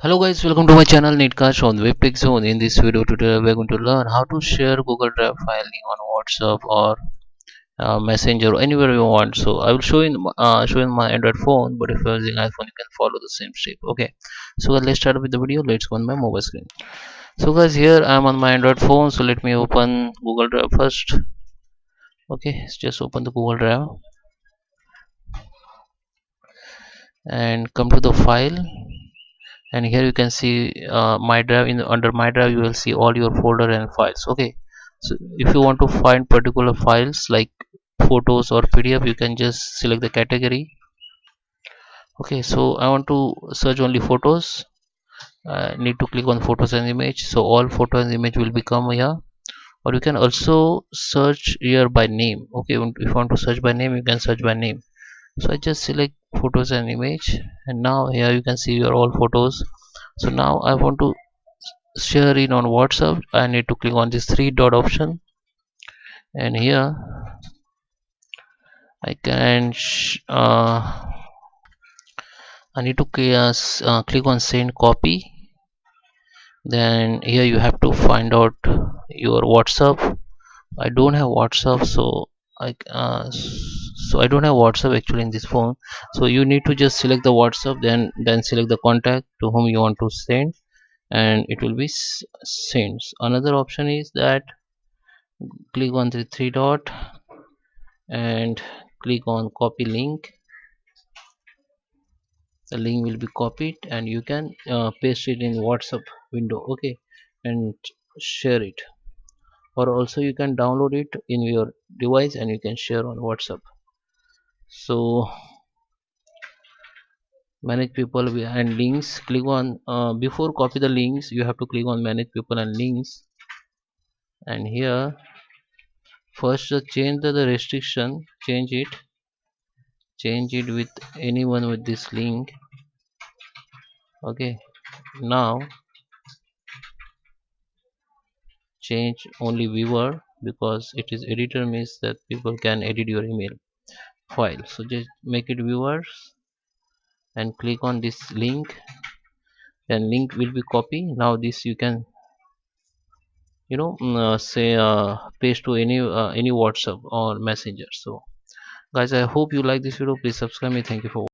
Hello guys, welcome to my channel Netcast on Webtech Zone. In this video tutorial, we're going to learn how to share Google Drive filing on WhatsApp or Messenger or anywhere you want. So I will show in my Android phone, but if you're using iPhone, you can follow the same step. Okay. So let's start with the video. Let's go on my mobile screen. So guys, here I'm on my Android phone. So let me open Google Drive first. Okay, just open the Google Drive and come to the file. And here you can see my drive. Under my drive you will see all your folder and files. Okay, so if you want to find particular files like photos or PDF, you can just select the category. Okay, so I want to search only photos. Need to click on photos and image, so all photo and image will become here. Or you can also search here by name. Okay, if you want to search by name, you can search by name. So I just select photos and image, and now here you can see your all photos. So now I want to share it on WhatsApp. I need to click on this three dot option, and here I can I need to click on send copy. Then here you have to find out your WhatsApp. I don't have WhatsApp, so I don't have WhatsApp actually in this phone. So you need to just select the WhatsApp, then select the contact to whom you want to send, and it will be sent. Another option is that click on the three dot and click on copy link. The link will be copied and you can paste it in WhatsApp window. Okay, and share it. Or also you can download it in your device and you can share on WhatsApp. So manage people and links, click on before copy the links you have to click on manage people and links. And here first change the restriction, change it with anyone with this link. Okay, now change only viewer, because it is editor means that people can edit your email file. So just make it viewers and click on this link, then link will be copy. Now this you can say paste to any WhatsApp or messenger. So guys, I hope you like this video. Please subscribe me. Thank you for watching.